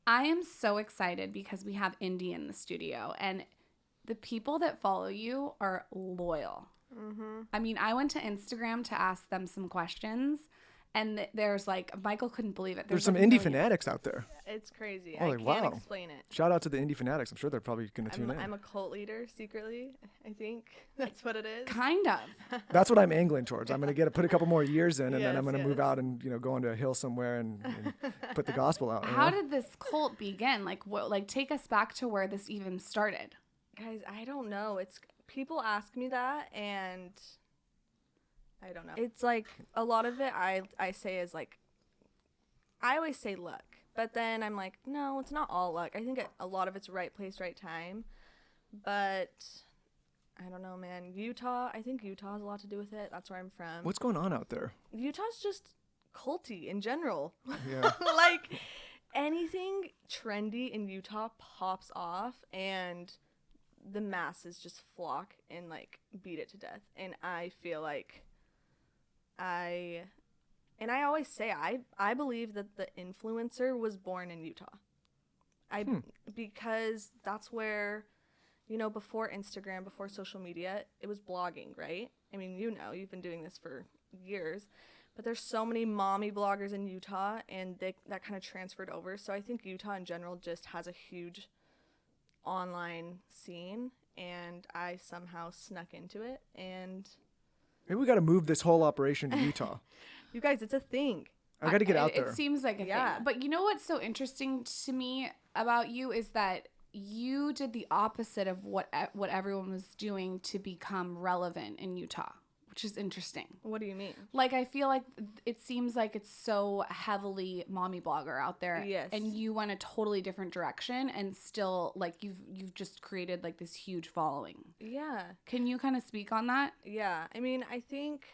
I am so excited because we have Indy in the studio, and the people that follow you are loyal. Mm-hmm. I mean, I went to Instagram to ask them some questions, and there's like, Michael couldn't believe it. There's like some indie millions. fanatics out there. It's crazy. Oh, I like, can't wow. explain it. Shout out to the indie fanatics. I'm sure they're probably going to tune in. I'm a cult leader secretly. I think that's what it is. Kind of. That's what I'm angling towards. I'm going to put a couple more years in, and then I'm Yes, going to move out and go into a hill somewhere and put the gospel out. How did this cult begin? Like, what? Like, take us back to where this even started. Guys, I don't know. It's people ask me that, and I don't know. It's like a lot of it I say is like, I always say luck, but then I'm like, no, it's not all luck. I think a lot of it's right place, right time. But I don't know, man. Utah, I think Utah has a lot to do with it. That's where I'm from. What's going on out there? Utah's just culty in general. Yeah. Like anything trendy in Utah pops off, and the masses just flock and like beat it to death. And I feel like I always say I believe that the influencer was born in Utah. Because that's where, before Instagram, before social media, it was blogging, right? I mean, you've been doing this for years, but there's so many mommy bloggers in Utah, and that kind of transferred over. So I think Utah in general just has a huge online scene, and I somehow snuck into it, and Maybe we got to move this whole operation to Utah. you guys, it's a thing. I got to get out there. It seems like a thing. But you know what's so interesting to me about you is that you did the opposite of what everyone was doing to become relevant in Utah, which is interesting. What do you mean? Like, I feel like it seems like it's so heavily mommy blogger out there. Yes. And you went a totally different direction, and still, like, you've just created, like, this huge following. Yeah. Can you kind of speak on that? Yeah. I mean, I think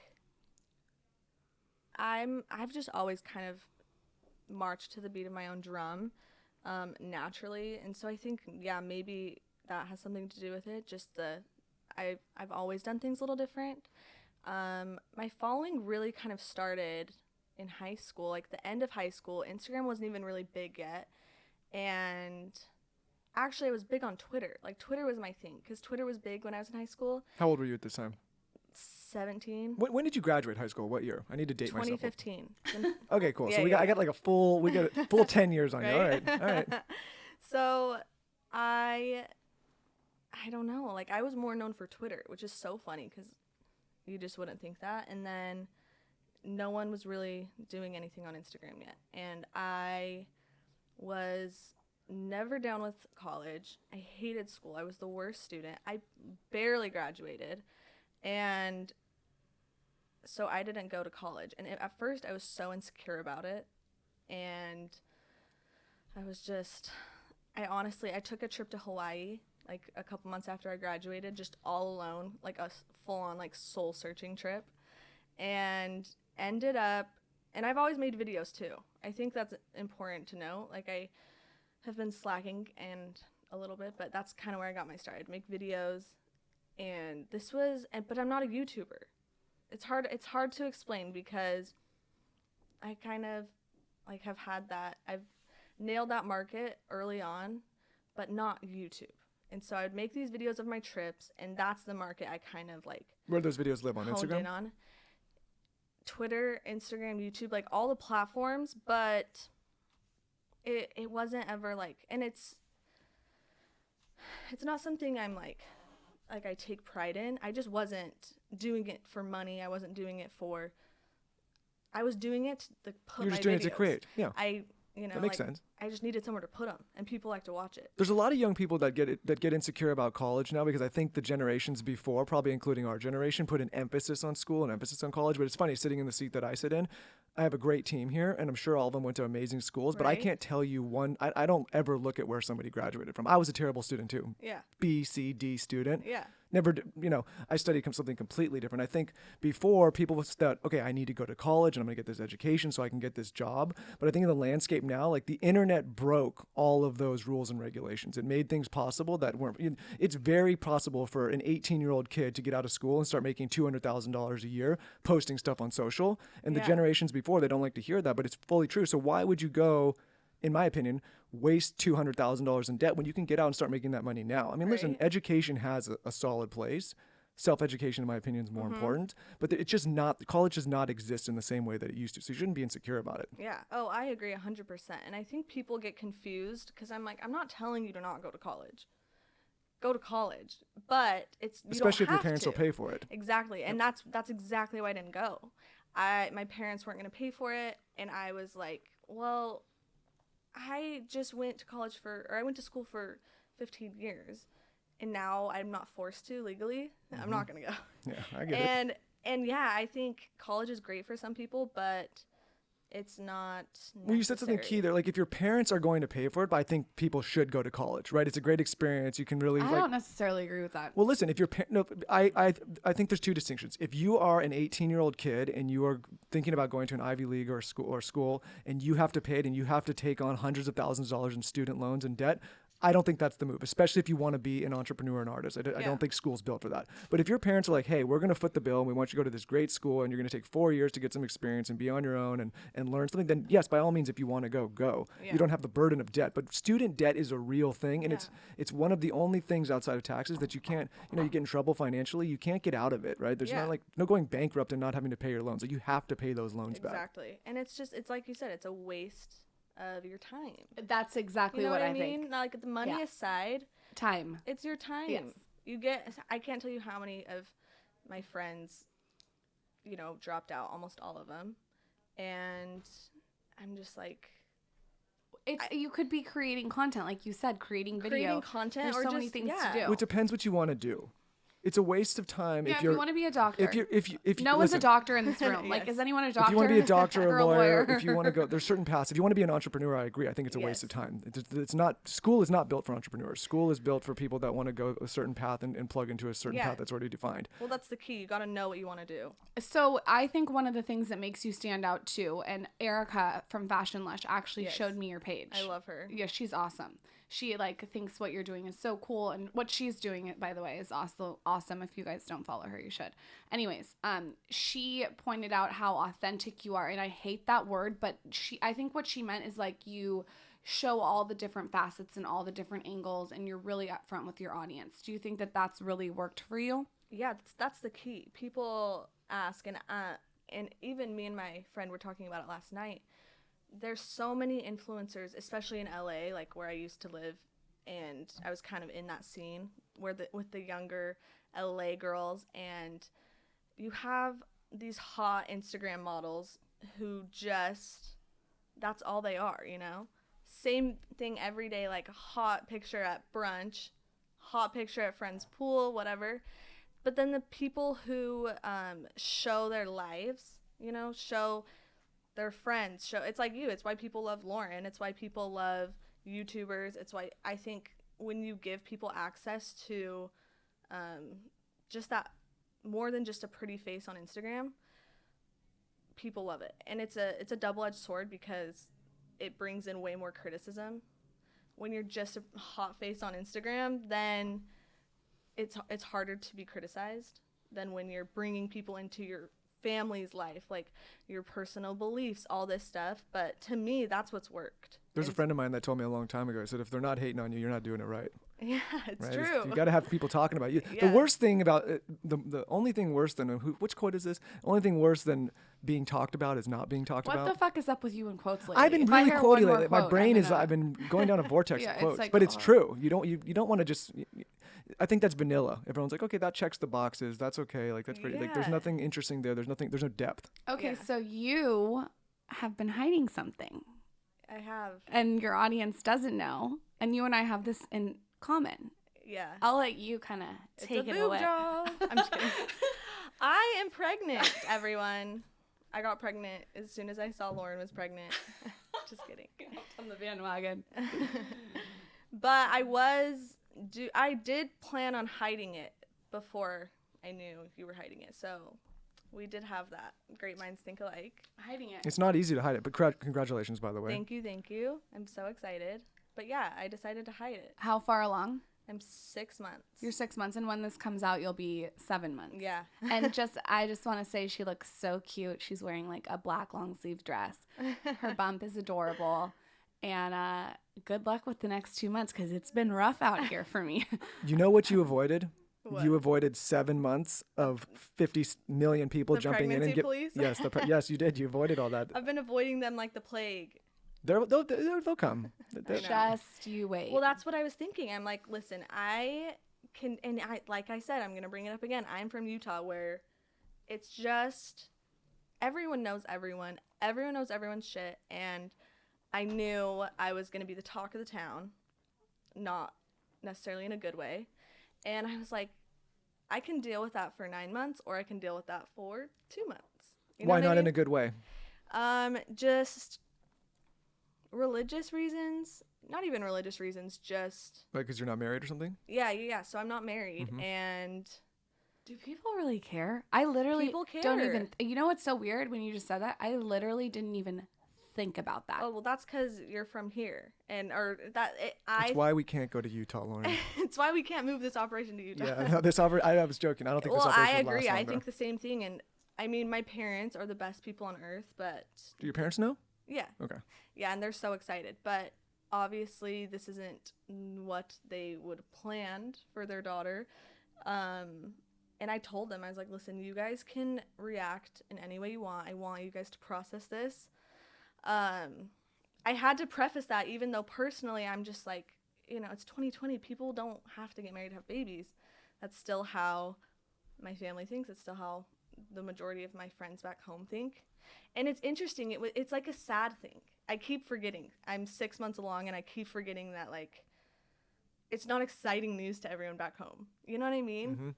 I've just always kind of marched to the beat of my own drum, naturally. And so I think, yeah, maybe that has something to do with it. Just I've always done things a little different. My following really kind of started in high school, like the end of high school. Instagram wasn't even really big yet. And actually I was big on Twitter. Like Twitter was my thing because Twitter was big when I was in high school. How old were you at this time? 17. When did you graduate high school? What year? I need to date myself. 2015. Okay, cool. Yeah, So I got like a full 10 years on you. Right? All right. So I don't know. Like I was more known for Twitter, which is so funny because you just wouldn't think that. And then no one was really doing anything on Instagram yet. And I was never down with college. I hated school. I was the worst student. I barely graduated. And so I didn't go to college. And at first I was so insecure about it. And I took a trip to Hawaii like a couple months after I graduated, just all alone, like a full-on like soul-searching trip, and ended up, and I've always made videos too. I think that's important to know. Like I have been slacking and a little bit, but that's kind of where I got my start. I'd make videos, and but I'm not a YouTuber. It's hard to explain because I kind of like have had that. I've nailed that market early on, but not YouTube. And so I would make these videos of my trips, and that's the market I kind of like. Where do those videos live on honed Instagram? In on Twitter, Instagram, YouTube, like all the platforms, but it wasn't ever like, and it's not something I'm like I take pride in. I just wasn't doing it for money. I wasn't doing it for. I was doing it to put. You're just doing it to create. Yeah. That makes sense. I just needed somewhere to put them, and people like to watch it. There's a lot of young people that get insecure about college now because I think the generations before, probably including our generation, put an emphasis on school and emphasis on college. But it's funny, sitting in the seat that I sit in, I have a great team here, and I'm sure all of them went to amazing schools, but I can't tell you one. I don't ever look at where somebody graduated from. I was a terrible student too. Yeah. B, C, D student. Yeah. Never, I studied something completely different. I think before people thought, okay, I need to go to college and I'm going to get this education so I can get this job. But I think in the landscape now, like the internet broke all of those rules and regulations. It made things possible that weren't. It's very possible for an 18-year-old kid to get out of school and start making $200,000 a year posting stuff on social. And the generations before, they don't like to hear that, but it's fully true. So why would you go? In my opinion, waste $200,000 in debt when you can get out and start making that money now. I mean, listen, Right. education has a solid place. Self-education, in my opinion, is more important, but it's just not, college does not exist in the same way that it used to. So you shouldn't be insecure about it. Yeah. Oh, I agree 100%. And I think people get confused because I'm like, I'm not telling you to not go to college. Go to college, but it's you Especially if don't your have parents to. will pay for it. Exactly, and that's exactly why I didn't go. My parents weren't going to pay for it, and I was like, well, I just went to college I went to school for 15 years, and now I'm not forced to legally. I'm not going to go. Yeah, I get it. And yeah, I think college is great for some people, but it's not necessary. Well, you said something key there. Like, if your parents are going to pay for it, but I think people should go to college, right? It's a great experience. You can really I don't necessarily agree with that. Well, listen, if you're no, I think there's two distinctions. If you are an 18-year-old kid and you are thinking about going to an Ivy League or school and you have to pay it and you have to take on hundreds of thousands of dollars in student loans and debt, I don't think that's the move, especially if you want to be an entrepreneur and artist. I don't think school's built for that. But if your parents are like, hey, we're going to foot the bill and we want you to go to this great school and you're going to take 4 years to get some experience and be on your own and learn something, then yes, by all means, if you want to go. Yeah. You don't have the burden of debt. But student debt is a real thing, and Yeah. it's one of the only things outside of taxes that you can't, you get in trouble financially, you can't get out of it, right? There's Yeah. not like no going bankrupt and not having to pay your loans. Like, you have to pay those loans back. Exactly, and it's like you said, it's a waste of your time. That's exactly You know what what I I mean? think. Now, like the money Yeah. aside, Time. it's your time. Yes. I can't tell you how many of my friends, dropped out, almost all of them. And I'm just like, You could be creating content, like you said, creating video. creating content There's or so just many things yeah. to do. Well, it depends what you want to do. It's a waste of time Yeah, if if you're you want to be a doctor. if you no one's a listen, doctor in this room. Like, Yes. is anyone a If doctor? you want to be a doctor or Or a lawyer, if you want to go, there's certain paths. If you want to be an entrepreneur, I agree. I think it's a waste Yes. of time. It's not, school is not built for entrepreneurs. School is built for people that want to go a certain path and plug into a certain Yeah. path that's already defined. Well, that's the key. You got to know what you want to do. So I think one of the things that makes you stand out too, and Erica from Fashion Lush actually Yes. showed me your page. I love her. Yeah, she's awesome. She thinks what you're doing is so cool, and what she's doing, by the way, is also awesome. If you guys don't follow her, you should. Anyways, she pointed out how authentic you are, and I hate that word, but I think what she meant is like you show all the different facets and all the different angles, and you're really upfront with your audience. Do you think that that's really worked for you? Yeah, that's the key. People ask, and even me and my friend were talking about it last night. There's so many influencers, especially in LA, like where I used to live, and I was kind of in that scene with the younger LA girls, and you have these hot Instagram models who that's all they are, Same thing every day, like a hot picture at brunch, hot picture at friend's pool, whatever. But then the people who show their lives, show their friends, it's like you. It's why people love Lauryn. It's why people love YouTubers. It's why I think when you give people access to just that, more than just a pretty face on Instagram, people love it. And it's a double-edged sword because it brings in way more criticism. When you're just a hot face on Instagram, then it's harder to be criticized than when you're bringing people into your family's life, like your personal beliefs, all this stuff. But to me, that's what's worked. There's a friend of mine that told me a long time ago, he said, if they're not hating on you, you're not doing it right. Yeah, it's Right? true. You got to have people talking about you. Yeah. The worst thing about the only thing worse than which quote is this? Only thing worse than being talked about is not being talked What about. the fuck is up with you in quotes lately? I've been If I really hear quotey one more lately. My quote, brain I'm is. gonna- I've been going down a vortex Yeah, of it's quotes, like, but it's oh. true. You don't want to just. I think that's vanilla. Everyone's like, okay, that checks the boxes. That's okay. Like, that's pretty. Like, there's Yeah. nothing interesting there. There's no depth. Okay, Yeah. so you have been hiding something, I have. and your audience doesn't know, and you and I have this in common. Yeah. I'll let you kind of It's take a it boob away. job. I'm just kidding. I am pregnant, everyone. I got pregnant as soon as I saw Lauryn was pregnant. Just kidding. On the bandwagon. But I did plan on hiding it before I knew you were hiding it. So we did have that. Great minds think alike. Hiding it. It's not easy to hide it, but congratulations, by the way. Thank you. I'm so excited. But yeah, I decided to hide it. How far along? I'm 6 months. You're 6 months, and when this comes out, you'll be 7 months. Yeah. And I just want to say she looks so cute. She's wearing like a black long sleeve dress. Her bump is adorable. And good luck with the next 2 months because it's been rough out here for me. You know what you avoided? What? You avoided 7 months of 50 million people The jumping in and pregnancy police? yes, yes, you did. You avoided all that. I've been avoiding them like the plague. They'll come. Just you wait. Well, that's what I was thinking. I'm like, listen, I can, and I, like I said, I'm going to bring it up again. I'm from Utah where it's just everyone knows everyone. Everyone knows everyone's shit. And I knew I was going to be the talk of the town, not necessarily in a good way. And I was like, I can deal with that for 9 months, or I can deal with that for 2 months. You know Why what I not mean? in a good way? Just religious reasons. Not even religious reasons, just Like, because you're not married or something? yeah. So I'm not married, Mm-hmm. and do people really care? I literally People don't care. even. You know what's so weird when you just said that? I literally didn't even think about that. oh well, that's because you're from here, and or that That's why we can't go to Utah, Lauryn. it's why we can't move this operation to Utah. Yeah, no, I was joking. I don't think this Well, operation I would last agree. I longer. think the same thing, and I mean, my parents are the best people on earth, but Do your parents know? yeah, Okay. yeah, and they're so excited, but obviously this isn't what they would have planned for their daughter. And I told them, I was like, listen, you guys can react in any way you want. I want you guys to process this. I had to preface that, even though personally I'm just like, it's 2020. People don't have to get married to have babies. That's still how my family thinks. It's still how the majority of my friends back home think. And it's interesting. It's like a sad thing. I keep forgetting. I'm 6 months along, and I keep forgetting that, like, it's not exciting news to everyone back home. You know what I mean? Mm-hmm.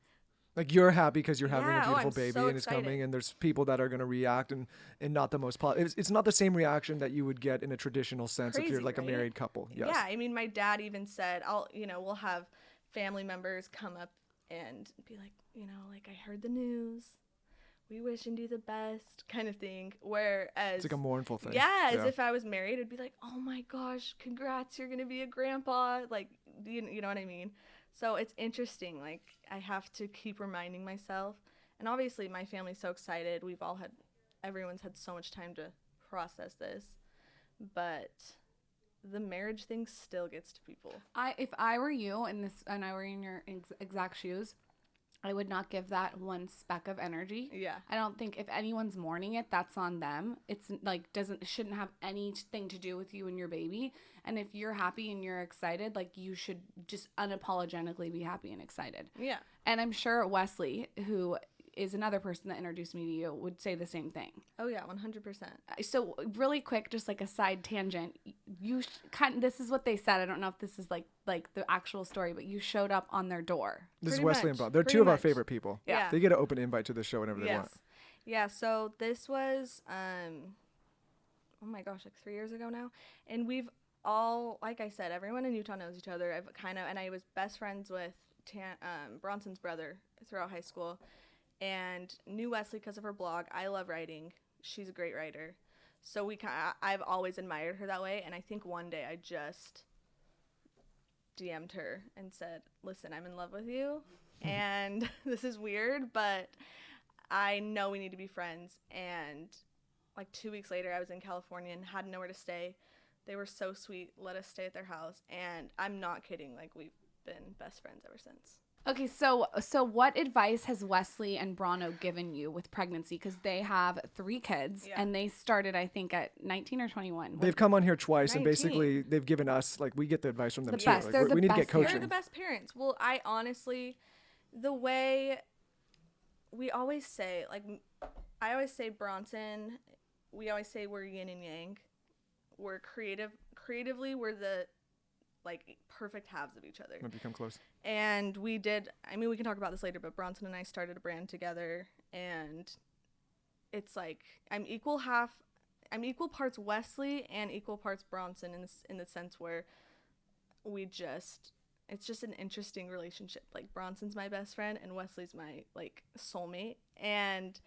Like, you're happy because you're having Yeah, a beautiful I'm baby so and it's excited. coming, and there's people that are going to react and not the most positive. It's not the same reaction that you would get in a traditional sense if you're Crazy, like a right? married couple. Yes. Yeah, I mean, my dad even said, we'll have family members come up and be like, like, I heard the news. We wish Indy the best, kind of thing. Whereas, It's like a mournful thing. yeah, as if I was married, it'd be like, oh my gosh, congrats, you're gonna be a grandpa. Like, you know what I mean? So it's interesting. Like, I have to keep reminding myself. And obviously, my family's so excited. Everyone's had so much time to process this. But the marriage thing still gets to people. If I were you and I were in your exact shoes, I would not give that one speck of energy. Yeah. I don't think if anyone's mourning it, that's on them. It's like shouldn't have anything to do with you and your baby. And if you're happy and you're excited, like, you should just unapologetically be happy and excited. Yeah. And I'm sure Wesley, who is another person that introduced me to you, would say the same thing. Oh yeah, 100%. So really quick, just like a side tangent, this is what they said. I don't know if this is like the actual story, but you showed up on their door. This is Pretty Wesley much. and Bob. They're Pretty two of our much. favorite people. Yeah. They get an open invite to the show whenever they want. Yeah, so this was, oh my gosh, like 3 years ago now. And we've all, like I said, everyone in Utah knows each other. And I was best friends with Bronson's brother throughout high school. And knew Wesley because of her blog. I love writing. She's a great writer. So I've always admired her that way. And I think one day I just DM'd her and said, listen, I'm in love with you. And this is weird, but I know we need to be friends. And like 2 weeks later, I was in California and had nowhere to stay. They were so sweet, let us stay at their house. And I'm not kidding, like, we've been best friends ever since. Okay, so what advice has Wesley and Brano given you with pregnancy? Because they have 3 kids, and they started, I think, at 19 or 21. They've come on here twice, 19. and basically they've given us, like, we get the advice from them too. best. Like, They're the we need to get best parents. coaching. They're the best parents. Well, I honestly, the way we always say, like, I always say Bronson, we always say we're yin and yang. We're creatively, we're the, like, perfect halves of each other. Might become close. And we can talk about this later, but Bronson and I started a brand together, and it's like I'm equal parts Wesley and equal parts Bronson in the sense where it's just an interesting relationship. Like, Bronson's my best friend and Wesley's my, like, soulmate. And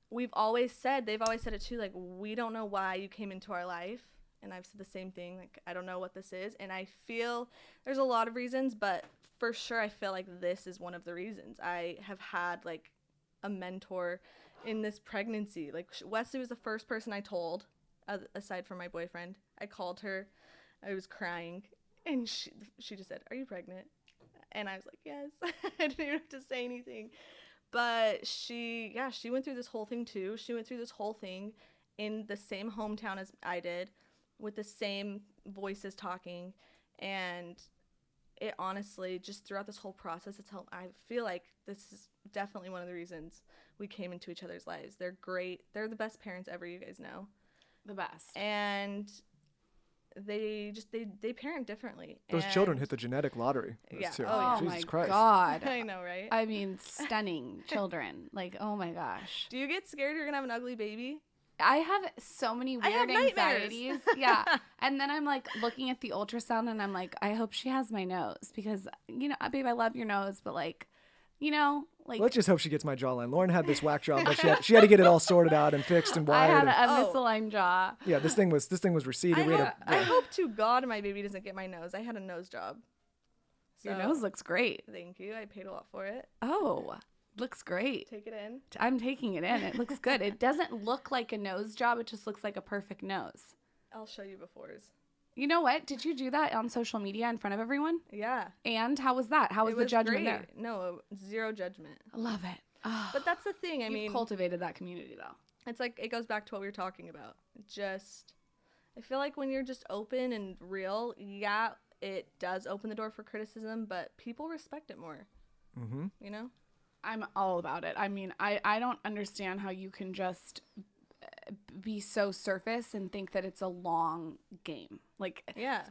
they've always said it too, like, we don't know why you came into our life. And I've said the same thing, like, I don't know what this is. And I feel there's a lot of reasons, but for sure I feel like this is one of the reasons. I have had, like, a mentor in this pregnancy. Like, Wesley was the first person I told, aside from my boyfriend. I called her I was crying, and she just said, "Are you pregnant?" And I was like, "Yes." I didn't even have to say anything. But she went through this whole thing too. She went through this whole thing in the same hometown as I did, with the same voices talking, and it honestly, just throughout this whole process, I feel like this is definitely one of the reasons we came into each other's lives. They're great. They're the best parents ever, you guys know. The best. And they parent differently. Those children hit the genetic lottery. Yeah. Too. Oh Jesus my Christ. God. I know, right? I mean, stunning children. Like, oh my gosh. Do you get scared you're going to have an ugly baby? I have so many I have weird nightmares. anxieties. Yeah. And then I'm like looking at the ultrasound and I'm like, I hope she has my nose because, you know, babe, I love your nose, but like, you know, like. Let's just hope she gets my jawline. Lauryn had this whack job, but she had to get it all sorted out and fixed and I wired. had and, a misaligned jaw. yeah, this thing was receded. I hope to God my baby doesn't get my nose. I had a nose job. Your nose looks great. Thank you. I paid a lot for it. Oh, looks great. Take it in. I'm taking it in. It looks good. It doesn't look like a nose job. It just looks like a perfect nose. I'll show you befores. You know what? Did you do that on social media in front of everyone? Yeah. And how was that? How was the judgment great. there? No, zero judgment. I love it. Oh, But that's the thing. I you've mean, cultivated that community though. it's like it goes back to what we were talking about. I feel like when you're just open and real, yeah, it does open the door for criticism, but people respect it more. Mm-hmm. You know? I'm all about it. I mean, I don't understand how you can just be so surface and think that it's a long game. Like, Yeah.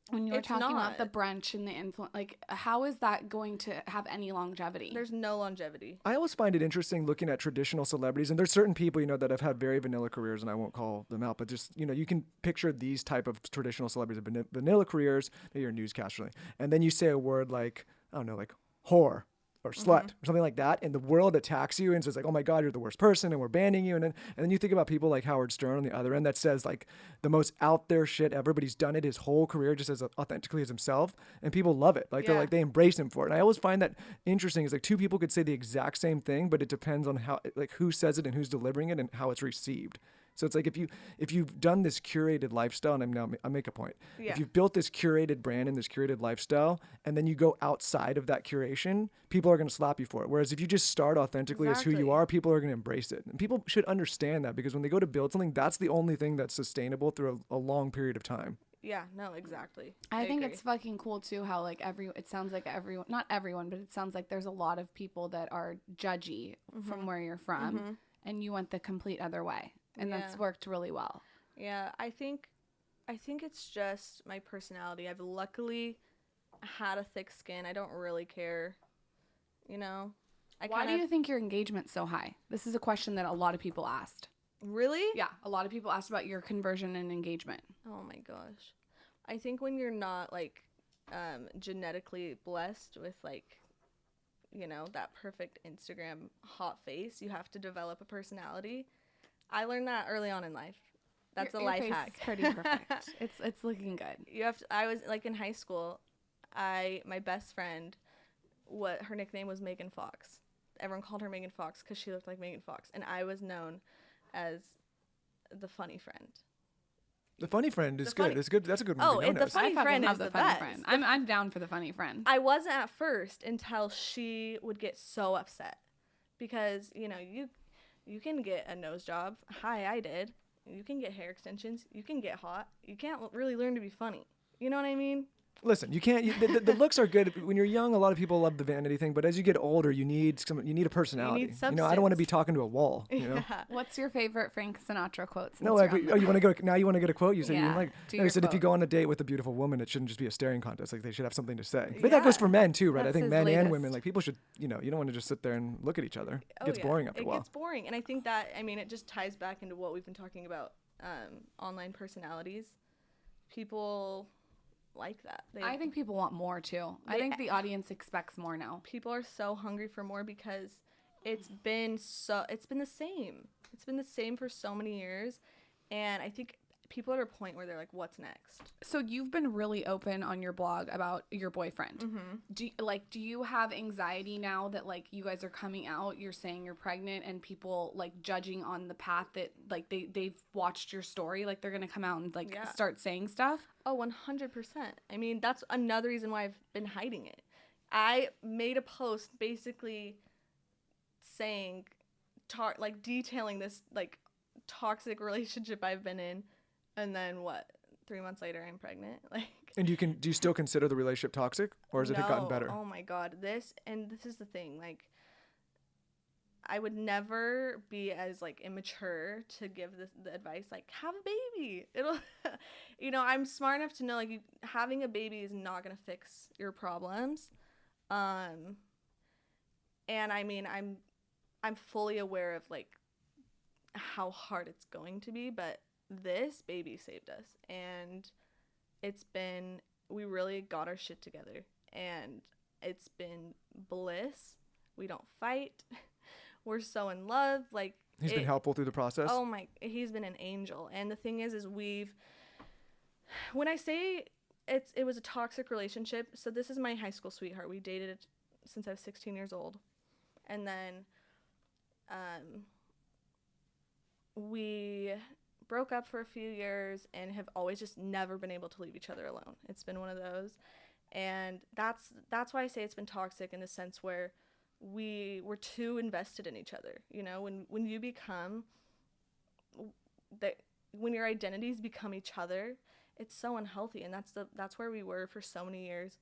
when you were It's talking about not. the brunch and the influence, like, how is that going to have any longevity? There's no longevity. I always find it interesting looking at traditional celebrities, and there's certain people, you know, that have had very vanilla careers, and I won't call them out, but just, you know, you can picture these type of traditional celebrities of vanilla careers, maybe you're a newscaster, and then you say a word like, I don't know, like whore or slut or something like that, and the world attacks you and says like, oh my God, you're the worst person, and we're banning you, and then you think about people like Howard Stern on the other end that says like the most out there shit ever, but he's done it his whole career just as authentically as himself, and people love it. Like they embrace him for it. And I always find that interesting. Is like two people could say the exact same thing, but it depends on how, like, who says it and who's delivering it and how it's received. So it's like if you've done this curated lifestyle, and I make a point. Yeah. If you've built this curated brand and this curated lifestyle, and then you go outside of that curation, people are going to slap you for it. Whereas if you just start authentically as who you Exactly. are, people are going to embrace it. And people should understand that, because when they go to build something, that's the only thing that's sustainable through a long period of time. Yeah, no, exactly. I think agree. it's fucking cool too how like it sounds like everyone, not everyone, but it sounds like there's a lot of people that are judgy from where you're from, and you went the complete other way, and that's Yeah. worked really well. Yeah, I think it's just my personality. I've luckily had a thick skin. I don't really care, you know. Why do you think your engagement's so high? This is a question that a lot of people asked. Really? Yeah, a lot of people asked about your conversion and engagement. Oh my gosh. I think when you're not like genetically blessed with like, you know, that perfect Instagram hot face, you have to develop a personality. I learned that early on in life. That's Your a life face hack. is pretty perfect. It's looking good. You have to, I was like in high school, my best friend, her nickname was Megan Fox. Everyone called her Megan Fox because she looked like Megan Fox, and I was known as the funny friend. The funny friend is The good. funny- It's good. That's a good one. Oh, to be and known the as. funny I fucking friend love is the the funny best. friend. I'm down for the funny friend. I wasn't at first until she would get so upset because, you know, you can get a nose job. Hi, I did. You can get hair extensions. You can get hot. You can't really learn to be funny. You know what I mean? Listen, you can't. The looks are good when you're young. A lot of people love the vanity thing, but as you get older, you need a personality. I don't want to substance. be talking to a wall. You know. Yeah. What's your favorite Frank Sinatra quote? No, you want to go. Now you want to get a quote. You said you Yeah, like. do No, you your said if you quote. go on a date with a beautiful woman, it shouldn't just be a staring contest. Like they should have something to say. But Yeah. that goes for men too, right? I That's think his men and latest. women, like people should. You know, you don't want to just sit there and look at each other. It Oh, gets yeah. boring after a while. It gets boring. And I think that, I mean, it just ties back into what we've been talking about, online personalities. People like that. I think people want more too. I think the audience expects more now. People are so hungry for more because it's been the same. It's been the same for so many years. And I think people are at a point where they're like, what's next? So you've been really open on your blog about your boyfriend. Mm-hmm. Do you have anxiety now that like you guys are coming out, you're saying you're pregnant, and people like judging on the path that like they've watched your story, like they're gonna come out and like start saying stuff? Oh, 100%. I mean, that's another reason why I've been hiding it. I made a post basically saying, like detailing this like toxic relationship I've been in, and then what? 3 months later, I'm pregnant. Like. And do you still consider the relationship toxic, or has it gotten better? Oh my God, this is the thing. Like, I would never be as like immature to give the advice like have a baby. It'll, I'm smart enough to know like having a baby is not gonna fix your problems. And I mean I'm fully aware of like how hard it's going to be, but this baby saved us, and we really got our shit together, and it's been bliss. We don't fight. We're so in love. Like, he's been helpful through the process. Oh my, he's been an angel. And the thing is when I say it was a toxic relationship, so this is my high school sweetheart. We dated since I was 16 years old. And then we broke up for a few years and have always just never been able to leave each other alone. It's been one of those. And that's why I say it's been toxic, in the sense where we were too invested in each other. When you become when your identities become each other, it's so unhealthy. And that's where we were for so many years.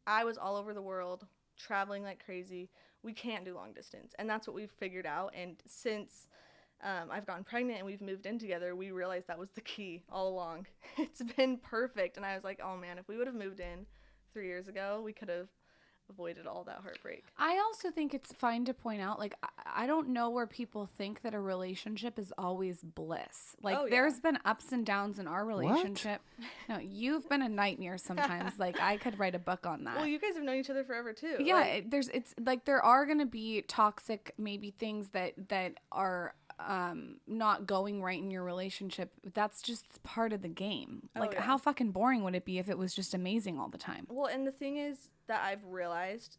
I was all over the world, traveling like crazy. We can't do long distance, and that's what we've figured out. And since I've gotten pregnant and we've moved in together, we realized that was the key all along. It's been perfect. And I was like, oh man, if we would have moved in 3 years ago, we could have avoided all that heartbreak. I also think it's fine to point out, like, I don't know where people think that a relationship is always bliss. Like, there's been ups and downs in our relationship. What? No, you've been a nightmare sometimes. Like, I could write a book on that. Well, you guys have known each other forever too. Yeah, it's like there are going to be toxic maybe things that are not going right in your relationship. That's just part of the game. Like, how fucking boring would it be if it was just amazing all the time? Well, and the thing is that I've realized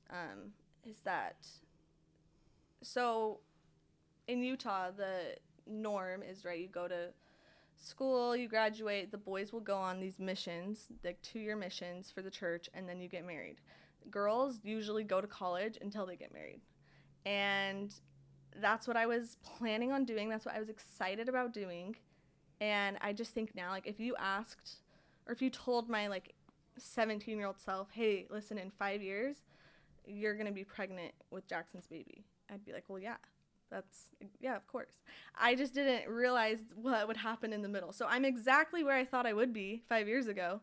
is that, so in Utah, the norm is, right, you go to school, you graduate, the boys will go on these missions, like 2-year missions for the church, and then you get married. Girls usually go to college until they get married. And that's what I was planning on doing. That's what I was excited about doing. And I just think now, like, if you asked, or if you told my, like, 17-year-old self, hey, listen, in 5 years, you're going to be pregnant with Jackson's baby, I'd be like, well, yeah, of course. I just didn't realize what would happen in the middle. So I'm exactly where I thought I would be 5 years ago.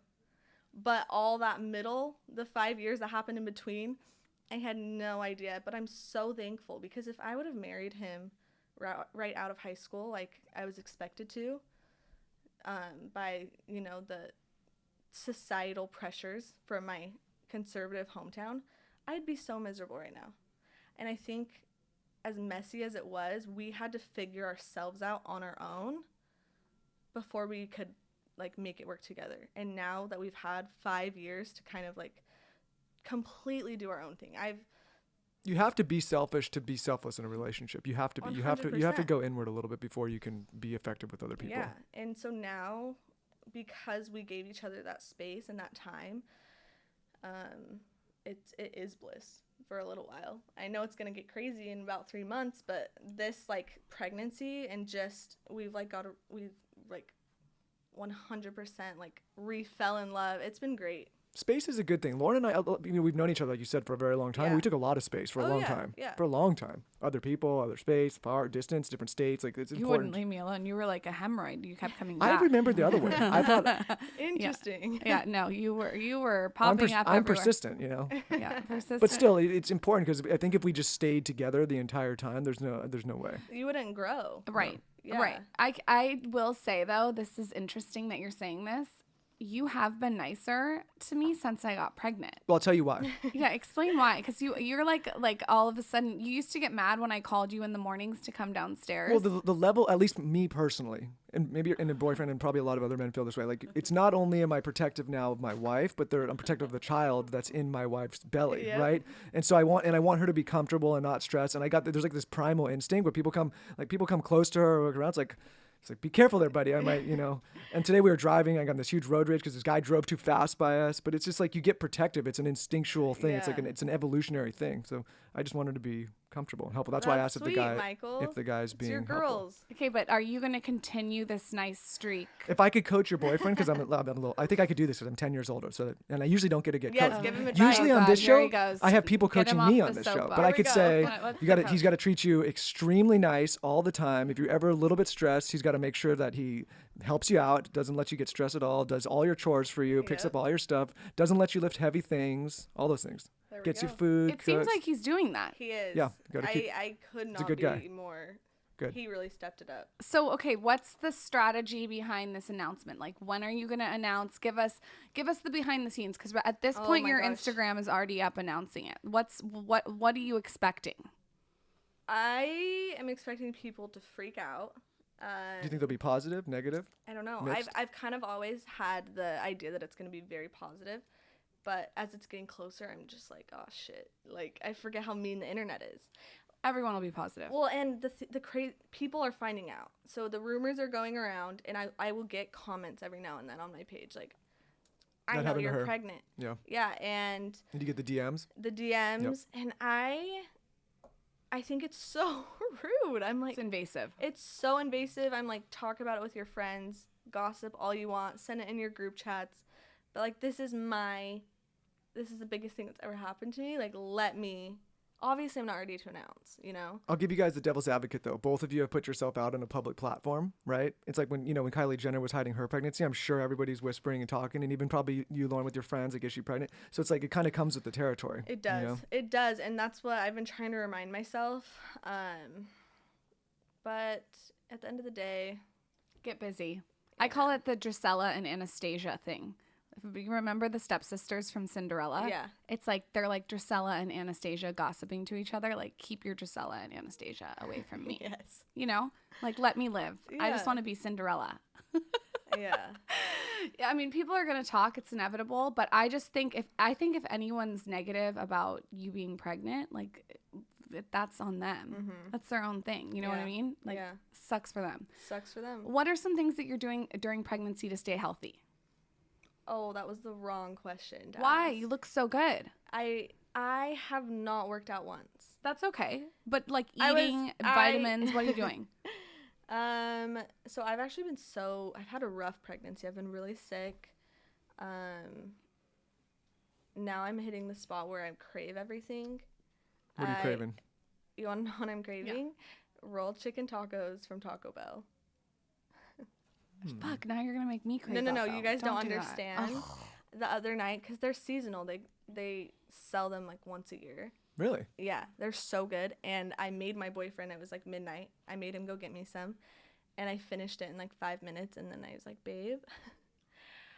But all that middle, the 5 years that happened in between, I had no idea. But I'm so thankful, because if I would have married him right out of high school, like I was expected to, by, the societal pressures from my conservative hometown, I'd be so miserable right now. And I think, as messy as it was, we had to figure ourselves out on our own before we could like make it work together. And now that we've had 5 years to kind of like completely do our own thing, you have to be selfish to be selfless in a relationship. You have to be. 100%. You have to go inward a little bit before you can be effective with other people. Yeah. And so now, because we gave each other that space and that time, it is bliss for a little while. I know it's gonna get crazy in about 3 months, but this like pregnancy and just we've 100% like fell in love. It's been great. Space is a good thing. Lauryn and I, we've known each other, like you said, for a very long time. Yeah. We took a lot of space for a long time. Yeah. For a long time. Other people, other space, far distance, different states. Like, it's important. You wouldn't leave me alone. You were like a hemorrhoid. You kept coming back. I remembered the other way. I thought. Interesting. Yeah. No, you were popping up everywhere. I'm persistent, Yeah, persistent. But still, it's important, because I think if we just stayed together the entire time, there's no way. You wouldn't grow. Right. No. Yeah. Right. I will say, though, this is interesting that you're saying this. you have been nicer to me since I got pregnant. Well, I'll tell you why. Yeah, explain why. Because you're like all of a sudden, you used to get mad when I called you in the mornings to come downstairs. Well, the level, at least me personally, and maybe and a boyfriend and probably a lot of other men feel this way. Like, it's not only am I protective now of my wife, but I'm protective of the child that's in my wife's belly, Yep. right? And so I want her to be comfortable and not stressed. And there's like this primal instinct where people come close to her or look around. It's like, be careful there, buddy. I might, And today we were driving. I got on this huge road rage because this guy drove too fast by us. But it's just like you get protective. It's an instinctual thing. It's like Yeah. it's an evolutionary thing. So I just wanted to be comfortable and helpful. That's why I asked sweet, if the Michael. guy's It's being your helpful. girls. Okay, but are you going to continue this nice streak? If I could coach your boyfriend, because I'm a little, I think I could do this because I'm 10 years older. And I usually don't get Yes, coached. give him advice. Usually on God, this here he show, goes. I have people Get him coaching me off on the this show. soapbox. But I Here we could go. say What's he's the got to treat you extremely nice all the time. If you're ever a little bit stressed, he's got to make sure that he helps you out, doesn't let you get stressed at all, does all your chores for you, picks Yep. up all your stuff, doesn't let you lift heavy things, all those things. There we Gets you go. food. It seems cooks. like he's doing that. He is. Yeah, gotta keep- I could not good be guy. more. Good. He really stepped it up. So, okay, what's the strategy behind this announcement? Like, when are you going to announce? Give us the behind the scenes, because at this Oh point, my your gosh. Instagram is already up announcing it. What are you expecting? I am expecting people to freak out. Do you think they'll be positive, negative? I don't know. Mixed? I've kind of always had the idea that it's going to be very positive, but as it's getting closer, I'm just like, oh shit! Like I forget how mean the internet is. Everyone will be positive. Well, and the people are finding out. So the rumors are going around, and I will get comments every now and then on my page like, I That know happened to you're her. pregnant. Yeah. Yeah, and Did you get the DMs? the DMs, and I think it's so rude. I'm like, It's invasive. it's so invasive. I'm like, talk about it with your friends, gossip all you want, send it in your group chats. But like, this is the biggest thing that's ever happened to me. Like, obviously I'm not ready to announce, I'll give you guys the devil's advocate though. Both of you have put yourself out on a public platform, right? It's like when Kylie Jenner was hiding her pregnancy, I'm sure everybody's whispering and talking, and even probably you, Lauryn, with your friends, like, is she pregnant? So it's like it kind of comes with the territory. It does. It does. And that's what I've been trying to remind myself. But at the end of the day, Get busy. I call it the Drusilla and Anastasia thing. If you remember the stepsisters from Cinderella? Yeah. It's like they're like Drusilla and Anastasia gossiping to each other. Like, keep your Drusilla and Anastasia away from me. yes. Like, let me live. I just Yeah. want to be Cinderella. Yeah. I mean, people are going to talk. It's inevitable. But I just think if anyone's negative about you being pregnant, like, that's on them. That's their own thing. You know what I Yeah. mean? Like, Yeah. sucks for them. Sucks for them. What are some things that you're doing during pregnancy to stay healthy? Oh, that was the wrong question. to Why? ask. You look so good. I have not worked out once. That's okay. But like I was- eating I- vitamins, what are you doing? So I've actually been I've had a rough pregnancy. I've been really sick. Now I'm hitting the spot where I crave everything. What are you craving? You want to know what I'm craving? Rolled chicken tacos from Taco Bell. Fuck, now you're going to make me crave No, that, you though. guys don't do that. understand. Ugh. The other night, because they're seasonal, they sell them like once a year. Really? Yeah, they're so good. And I made my boyfriend, it was like midnight. I made him go get me some. And I finished it in like 5 minutes. And then I was like, babe,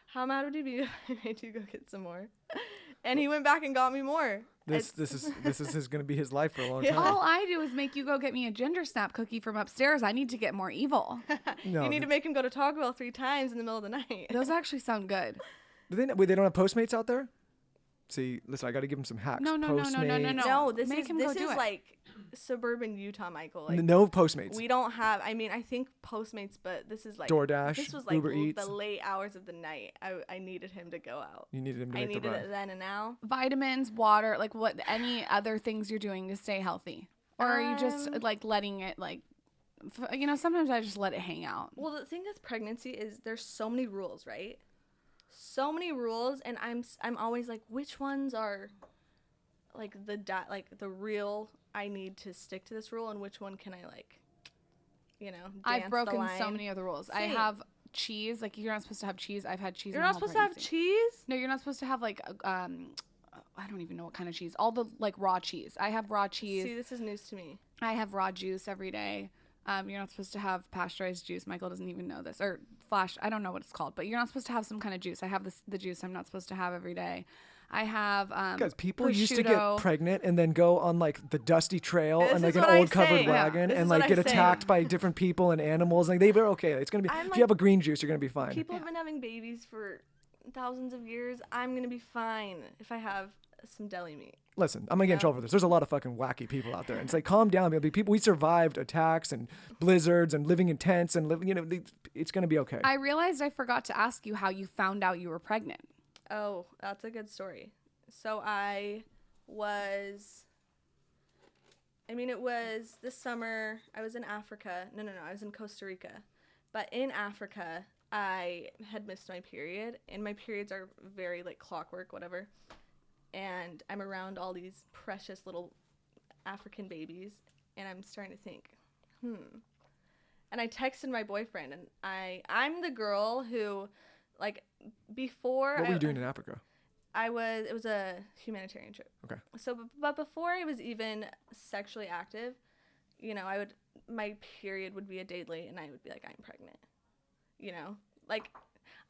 how mad would you be if I made you go get some more? And he went back and got me more. This is going to be his life for a long Yeah. time. All I do is make you go get me a ginger snap cookie from upstairs. I need to get more evil. No, You need to make him go to Taco Bell 3 times in the middle of the night. Those actually sound good. Wait, they don't have Postmates out there? See, listen, I got to give them some hacks. No. Postmates. No, this Make is him go do it. like suburban Utah, Michael. Like, No Postmates. we don't have. I mean, I think Postmates, but this is like DoorDash, This was like Uber Eats. the late hours of the night. I needed him to go out. You needed him to I make the needed run. it then and now. Vitamins, water, like what? Any other things you're doing to stay healthy? Or are you just like letting it like, sometimes I just let it hang out. Well, the thing with pregnancy is there's so many rules, right? So many rules, and I'm always like, which ones are like the real? I need to stick to this rule, and which one can I I've dance broken the line? so many of the rules. I Same. have cheese. Like, you're not supposed to have cheese. I've had cheese. You're my not whole supposed to have pregnancy. cheese. No, you're not supposed to have like I don't even know what kind of cheese. All the like raw cheese. I have raw cheese. See, this is news to me. I have raw juice every day. You're not supposed to have pasteurized juice. Michael doesn't even know this. Or flash. I don't know what it's called, but you're not supposed to have some kind of juice. I have the juice I'm not supposed to have every day. I have Guys, people used to prosciutto. get pregnant and then go on like the dusty trail This and like is an what I old covered say. wagon This and is like what get I say. attacked by different people and animals. Like they were okay. It's gonna be I'm if like- you have a green juice, you're gonna be fine. People have been having babies for thousands of years. I'm gonna be fine if I have some deli meat. Listen, I'm gonna get in trouble for this. There's a lot of fucking wacky people out there. And it's like, calm down. People, we survived attacks and blizzards and living in tents and living. It's gonna be okay. I realized I forgot to ask you how you found out you were pregnant. Oh, that's a good story. So it was this summer. I was in Africa. No, I was in Costa Rica. But in Africa, I had missed my period, and my periods are very like clockwork, whatever. And I'm around all these precious little African babies, and I'm starting to think, And I texted my boyfriend, and I'm the girl who, like, before. What were you doing in Africa? It was a humanitarian trip. Okay. So, but before I was even sexually active, my period would be a day late, and I would be like, I'm pregnant. Like,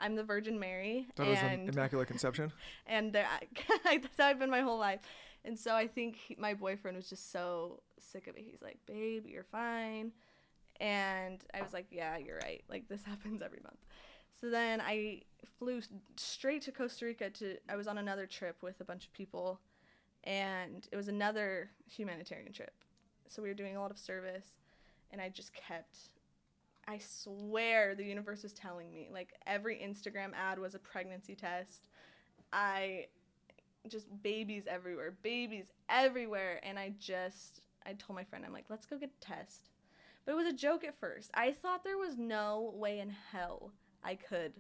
I'm the Virgin Mary. That was an immaculate conception. And that's how I've been my whole life. And so I think my boyfriend was just so sick of it. He's like, babe, you're fine. And I was like, yeah, you're right. Like, this happens every month. So then I flew straight to Costa Rica I was on another trip with a bunch of people, and it was another humanitarian trip. So we were doing a lot of service, and I swear the universe was telling me, like, every Instagram ad was a pregnancy test. Just babies everywhere. And I told my friend, I'm like, let's go get a test. But it was a joke at first. I thought there was no way in hell I could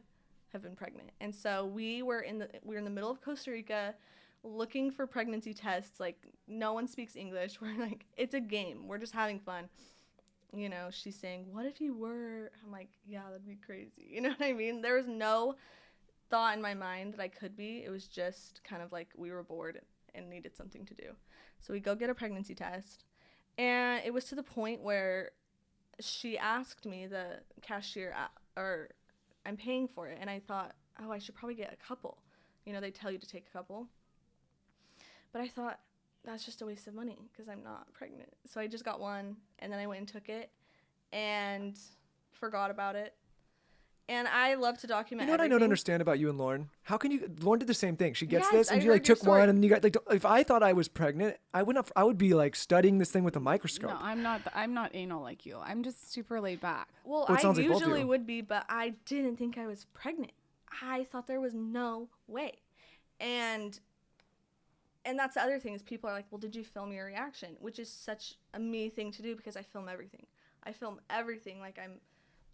have been pregnant. And so we were in the middle of Costa Rica looking for pregnancy tests. Like, no one speaks English. We're like, it's a game. We're just having fun. She's saying, what if you were? I'm like, yeah, that'd be crazy. You know what I mean? There was no thought in my mind that I could be. It was just kind of like we were bored and needed something to do. So we go get a pregnancy test. And it was to the point where she asked me, the cashier, or I'm paying for it. And I thought, oh, I should probably get a couple. They tell you to take a couple. But I thought, that's just a waste of money because I'm not pregnant. So I just got one, and then I went and took it and forgot about it. And I love to document You know what everything. I don't understand about you and Lauren? How can you? Lauren did the same thing. She gets Yes, this, and I she like heard your took one, story. and you got like. If I thought I was pregnant, I would be like studying this thing with a microscope. No, I'm not anal like you. I'm just super laid back. Well, Well, it I sounds like both of usually you. would be, but I didn't think I was pregnant. I thought there was no way. And that's the other thing is people are like, well, did you film your reaction? Which is such a me thing to do because I film everything. Like I'm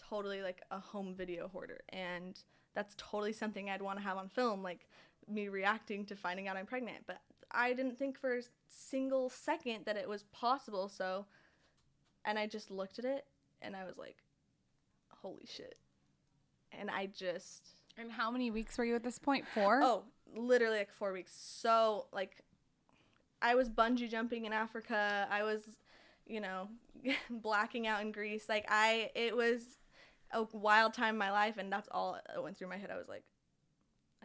totally like a home video hoarder. And that's totally something I'd want to have on film, like me reacting to finding out I'm pregnant. But I didn't think for a single second that it was possible. And I just looked at it and I was like, holy shit. And And how many weeks were you at this point? 4? Oh, literally like 4 weeks. So like I was bungee jumping in Africa. I was, blacking out in Greece. Like it was a wild time in my life, and that's all that went through my head. I was like,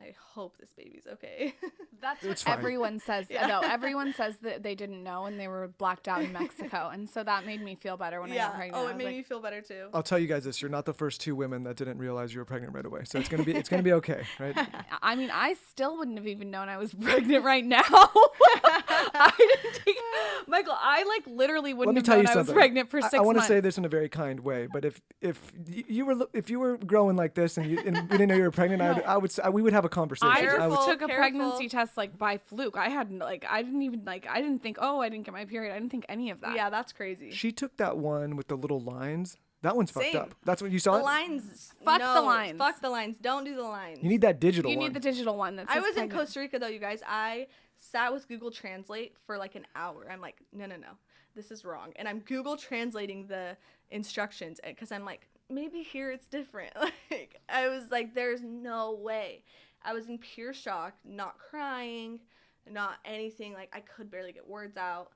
I hope this baby's okay. That's It's what fine. everyone says. Yeah. No, everyone says that they didn't know and they were blacked out in Mexico. And so that made me feel better when I got pregnant. Oh, I it was made like, me feel better too. I'll tell you guys this: you're not the first 2 women that didn't realize you were pregnant right away. So it's gonna be okay, right? I mean, I still wouldn't have even known I was pregnant right now. I didn't take, Michael, I like literally Let wouldn't me have tell known you I was something. pregnant for 6 I want to months. say this in a very kind way, but if you were growing like this and we didn't know you were pregnant, No. we would have a conversation. I Careful. just took a Careful. pregnancy test like by fluke. I didn't think, oh, I didn't get my period. I didn't think any of that. Yeah, that's crazy. She took that one with the little lines. That one's fucked Same. up. That's what you saw. The it? lines. Fuck no, the lines. Fuck the lines. Don't do the lines. You need that digital You one. need the digital one. That I says was in pregnant. Costa Rica though, you guys. I sat with Google Translate for like an hour. I'm like, no, this is wrong. And I'm Google translating the instructions because I'm like, maybe here it's different. Like I was like, there's no way. I was in pure shock, not crying, not anything. Like I could barely get words out.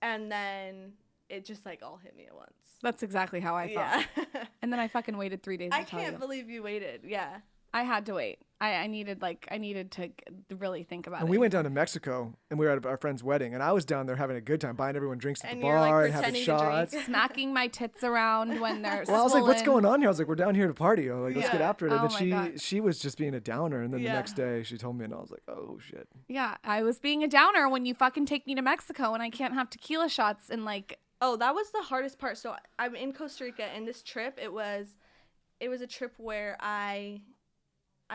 And then it just like all hit me at once. That's exactly how I thought. Yeah. And then I fucking waited 3 days to I tell can't you. believe you waited. Yeah. I had to wait. I needed to really think about it. And we went down to Mexico, and we were at our friend's wedding, and I was down there having a good time, buying everyone drinks at And the you're, like, bar and having pretending to drink. shots. smacking my tits around when they're Well, I was like, "What's swollen. going on here?" I was like, "We're down here to party. Like, let's get Yeah. after it." And Oh then my God. she was just being a downer, and then the Yeah. next day she told me, and I was like, "Oh shit." Yeah, I was being a downer when you fucking take me to Mexico and I can't have tequila shots and like Oh, that was the hardest part. So I'm in Costa Rica, and this trip, it was a trip where I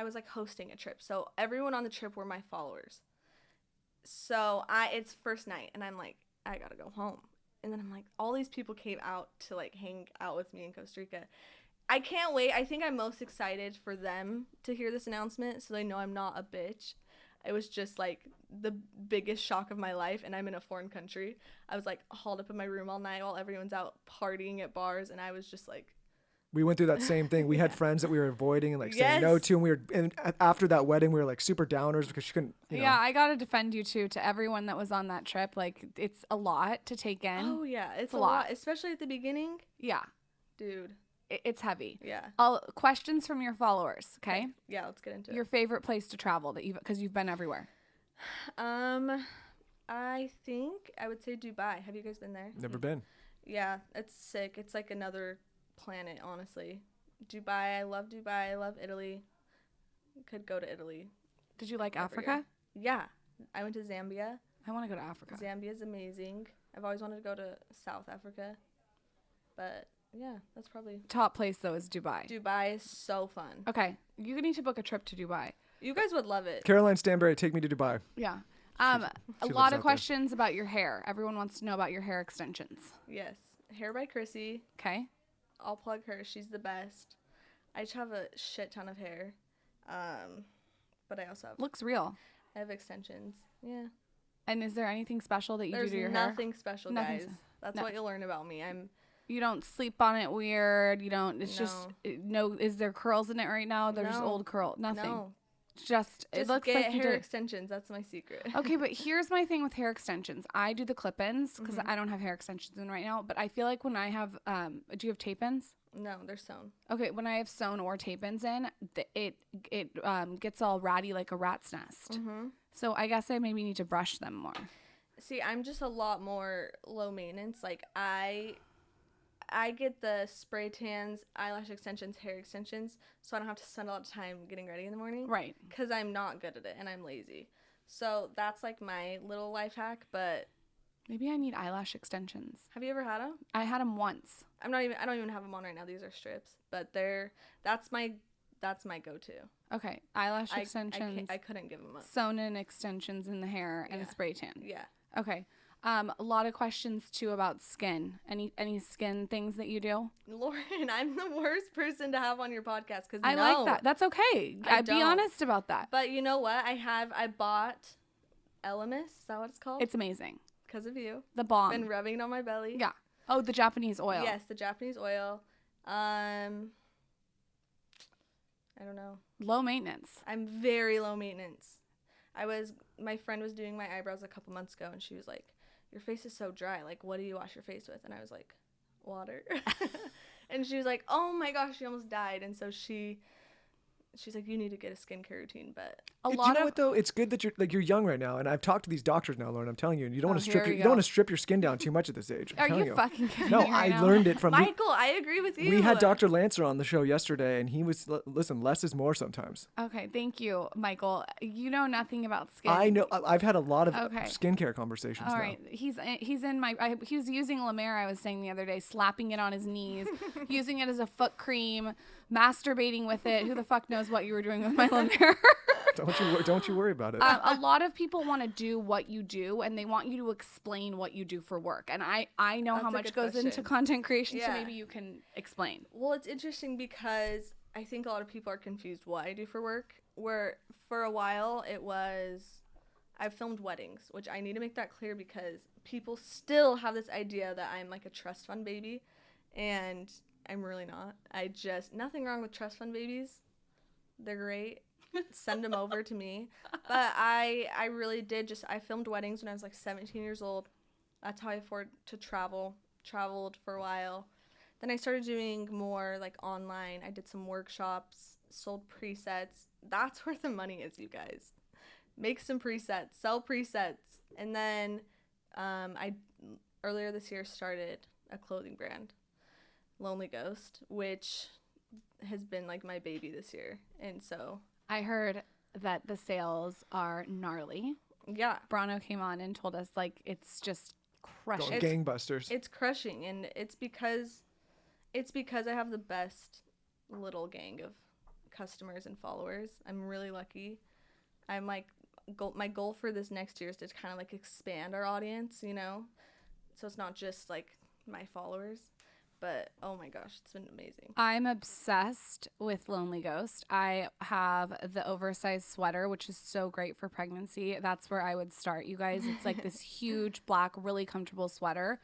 was like hosting a trip. So everyone on the trip were my followers. So it's first night, and I'm like, I gotta go home. And then I'm like, all these people came out to like hang out with me in Costa Rica. I can't wait. I think I'm most excited for them to hear this announcement so they know I'm not a bitch. It was just like the biggest shock of my life, and I'm in a foreign country. I was like hauled up in my room all night while everyone's out partying at bars, and I was just like, We went through that same thing. We had friends that we were avoiding and like saying no Yes. to, and after that wedding, we were like super downers because she couldn't. You know. yeah, I gotta defend you too to everyone that was on that trip. Like it's a lot to take in. oh yeah, it's a a lot. lot, especially at the beginning, Yeah, dude. it's heavy. Yeah. Questions from your followers. Okay, Yeah, let's get into your favorite place to travel because you've been everywhere. it. I think I would say Dubai. Have you guys been there? Never been. Yeah, it's sick. It's like another planet, honestly. Dubai, I love Dubai. I love Italy. Could go to Italy. Did you like every Africa? year. Yeah. I went to Zambia. I want to go to Africa. Zambia's amazing. I've always wanted to go to South Africa. But yeah, that's probably Top place though is Dubai. Dubai is so fun. Okay, you need to book a trip to Dubai. You guys would love it. Caroline Stanberry, take me to Dubai. Yeah. she A lives lot out of there. questions about your hair. Everyone wants to know about your hair extensions. Yes. Hair by Chrissy. Okay. I'll plug her. She's the best. I just have a shit ton of hair. But I also Looks real. I have extensions. Yeah. And is there anything special that you There's do to your hair? nothing special, Nothing guys. s- That's no. what you'll learn about me. You don't sleep on it weird. You don't. It's just no. Is there curls in it right now? There's No. old curl. Nothing. No. Just it Just looks get like you hair do. extensions. That's my secret. Okay, but here's my thing with hair extensions. I do the clip-ins because Mm-hmm. I don't have hair extensions in right now. But I feel like when I have, do you have tape-ins? No, they're sewn. Okay, when I have sewn or tape-ins in, it gets all ratty like a rat's nest. Mm-hmm. So I guess I maybe need to brush them more. See, I'm just a lot more low maintenance. Like I get the spray tans, eyelash extensions, hair extensions, so I don't have to spend a lot of time getting ready in the morning. Right. Because I'm not good at it and I'm lazy. So that's like my little life hack. But Maybe I need eyelash extensions. have you ever had them? I had them once. I don't even have them on right now. These are strips, but that's my go-to. Okay, eyelash extensions, I couldn't give them up. sewn in extensions in the hair, and a Yeah. spray tan. Yeah. Okay. A lot of questions too about skin. Any skin things that you do? Lauren, I'm the worst person to have on your podcast because I like that. That's okay. I Be don't. honest about that. But you know what? I bought Elemis. Is that what it's called? It's amazing. Because of you. The bomb. Been rubbing it on my belly. Yeah. Oh, the Japanese oil. Yes, the Japanese oil. I don't know. Low maintenance. I'm very low maintenance. My friend was doing my eyebrows a couple months ago, and she was like, "Your face is so dry. Like, what do you wash your face with?" And I was like, "Water." And she was like, "Oh my gosh, she almost died." And so she's like, "You need to get a skincare routine." But You know what though? It's good that you're young right now, and I've talked to these doctors now, Lauren. I'm telling you, you don't want to here strip we you go. don't want to strip your skin down too much at this age. I'm Are telling you fucking kidding No, me right I now? learned it from Michael, I agree with you. we had Dr. Lancer on the show yesterday, and he was listen. Less is more sometimes. Okay, thank you, Michael. You know nothing about skin. I know. I've had a lot of Okay. skincare conversations All now. right, he's in my. He was using La Mer. I was saying the other day, slapping it on his knees, using it as a foot cream, masturbating with it. Who the fuck knows what you were doing with my La Mer? Don't you worry about it. A lot of people want to do what you do, and they want you to explain what you do for work. And I know That's how a much good goes into question. content creation, so Yeah. maybe you can explain. Well, it's interesting because I think a lot of people are confused what I do for work. Where for a while I've filmed weddings, which I need to make that clear because people still have this idea that I'm like a trust fund baby, and I'm really not. Nothing wrong with trust fund babies. They're great. Send them over to me. But I really did I filmed weddings when I was like 17 years old. That's how I afford to travel. traveled for a while. Then I started doing more like online. I did some workshops, sold presets. That's where the money is, you guys. Make some presets, sell presets. And then I earlier this year started a clothing brand, Lonely Ghost, which has been like my baby this year. And so I heard that the sales are gnarly. yeah, Brano came on and told us like it's just crushing. Going gangbusters. it's crushing, and it's because I have the best little gang of customers and followers. I'm really lucky. I'm like my goal for this next year is to kind of like expand our audience, you know, so it's not just like my followers. But oh my gosh, it's been amazing. I'm obsessed with Lonely Ghost. I have the oversized sweater, which is so great for pregnancy. That's where I would start, you guys. It's like this huge black, really comfortable sweater.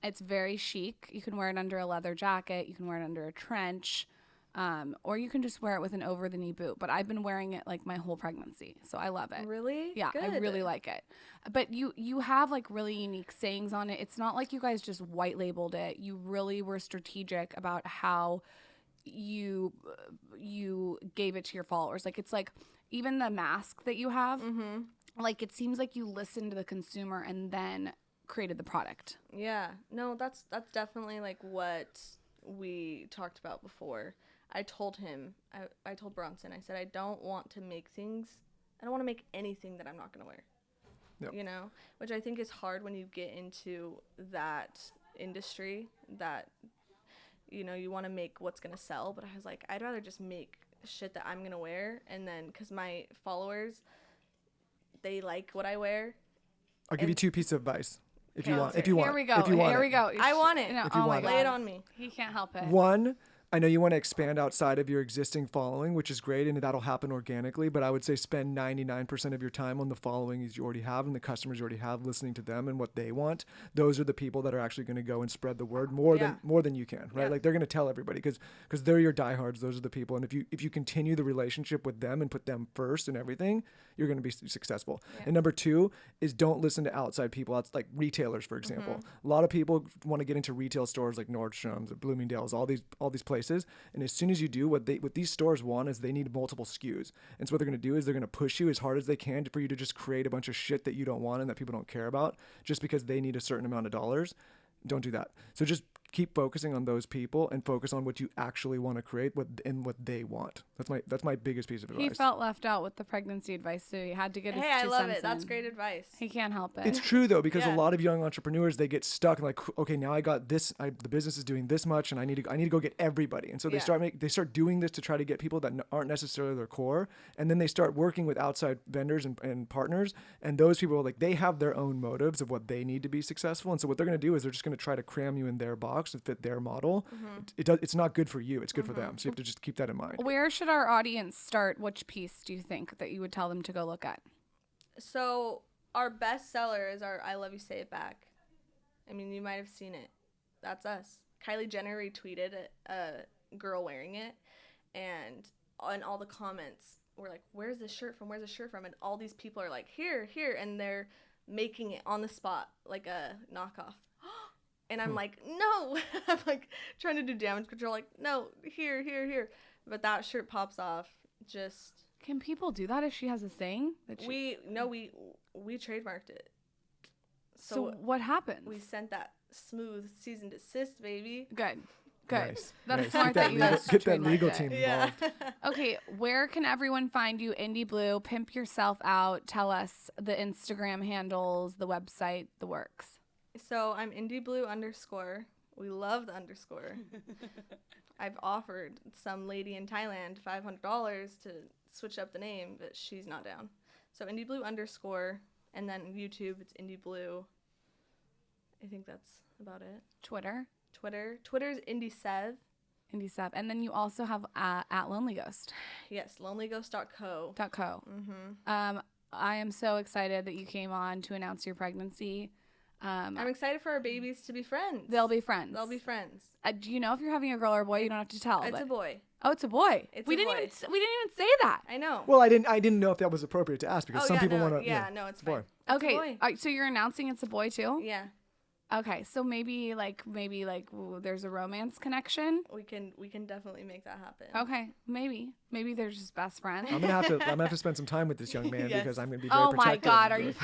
It's very chic. You can wear it under a leather jacket. You can wear it under a trench. Or you can just wear it with an over-the-knee boot. But I've been wearing it like my whole pregnancy, so I love it. Really? Yeah, Good. I really like it. But you have like really unique sayings on it. It's not like you guys just white labeled it. You really were strategic about how you gave it to your followers. Like it's like even the mask that you have, like it seems like you listened to the consumer and then created the product. Yeah. No, that's definitely like what we talked about before. I told him, I told Bronson, I said, I don't want to make anything that I'm not going to wear. Yep. You know, which I think is hard when you get into that industry that, you know, you want to make what's going to sell. But I was like, I'd rather just make shit that I'm going to wear. And then, because my followers, they like what I wear. I'll give you two pieces of advice if you Okay, want. let's If you want. Here we go. If you want Here it. we go. I want it. No, If you oh my want it. God. Lay it on me. He can't help it. One, I know you want to expand outside of your existing following, which is great, and that'll happen organically. But I would say spend 99% of your time on the following you already have and the customers you already have, listening to them and what they want. Those are the people that are actually going to go and spread the word more than you can, right? Yeah. Like they're going to tell everybody because they're your diehards. Those are the people, and if you continue the relationship with them and put them first and everything, you're going to be successful. Yeah. And number two is don't listen to outside people. That's like retailers, for example. A lot of people want to get into retail stores like Nordstrom's or Bloomingdale's, all these places. And as soon as you do, what these stores want is they need multiple SKUs. And so what they're going to do is they're going to push you as hard as they can for you to just create a bunch of shit that you don't want and that people don't care about just because they need a certain amount of dollars. Don't do that. So just keep focusing on those people and focus on what you actually want to create and what they want. That's my biggest piece of advice. He felt left out with the pregnancy advice, so he had to get his Hey, I 2 love cents it. That's in. great advice. He can't help it. It's true though, because Yeah. a lot of young entrepreneurs, they get stuck and like, okay, now I got this, the business is doing this much, and I need to go get everybody. And so they Yeah. start doing this to try to get people that aren't necessarily their core, and then they start working with outside vendors and partners, and those people are like, they have their own motives of what they need to be successful, and so what they're going to do is they're just going to try to cram you in their box and fit their model. It's not good for you. It's good for them. So you have to just keep that in mind. Where should our audience start? Which piece do you think that you would tell them to go look at? So our best seller is our I Love You Say It Back. I mean, you might have seen it. That's us. Kylie Jenner retweeted a girl wearing it, and on all the comments were like, where's this shirt from? Where's this shirt from? And all these people are like, here, and they're making it on the spot, like a knockoff. And I'm like, no. I'm like trying to do damage control, like, no, here. But that shirt pops off. Just Can people do that if she has a saying? That we trademarked it. So what happened? We sent that smooth cease and desist, baby. Good. Nice. That's Nice. smart Get that you legal, guys get that trademarked legal it. team Yeah. involved. Okay, where can everyone find you? Indy Blue, pimp yourself out. Tell us the Instagram handles, the website, the works. So I'm Indy Blue _. We love the underscore. I've offered some lady in Thailand $500 to switch up the name, but she's not down. So Indy Blue _, and then YouTube it's Indy Blue. I think that's about it. Twitter's Indy7. Indy Sub. And then you also have at Lonely Ghost. Yes, lonelyghost.co. .co. I am so excited that you came on to announce your pregnancy. I'm excited for our babies to be friends. They'll be friends. They'll be friends. Do you know if you're having a girl or a boy? You don't have to tell. It's but- a boy. Oh, it's a boy. It's we a didn't boy. even we didn't even say that. I know. Well, I didn't know if that was appropriate to ask because Oh, some yeah, people no, want to. yeah, no, it's boy. fine. It's a Okay. boy. So you're announcing it's a boy too? Yeah. Okay, so maybe there's a romance connection. We can definitely make that happen. Okay, maybe they're just best friends. I'm gonna have to spend some time with this young man Yes. because I'm gonna be very Oh my protective. God, are you?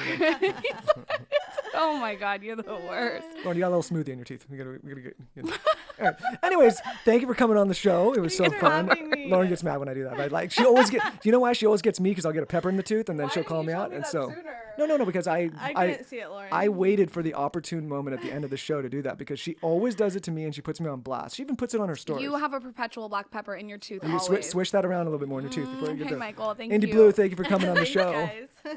Oh my God, you're the worst. Lauren, you got a little smoothie in your teeth. We gotta get. All right. Anyways, thank you for coming on the show. It was so Thanks for fun. having me. Lauren gets mad when I do that. Right? Like she always get. Do you know why she always gets me? Because I'll get a pepper in the tooth and then she'll call me out. And so. No, because I couldn't see it, Lauren. I waited for the opportune moment at the end of the show to do that because she always does it to me and she puts me on blast. She even puts it on her stories. You have a perpetual black pepper in your tooth. You Always. swish that around a little bit more in your tooth before you get Hey, there. Michael, thank Indy you. Blue, thank you for coming on the Thanks, show. guys.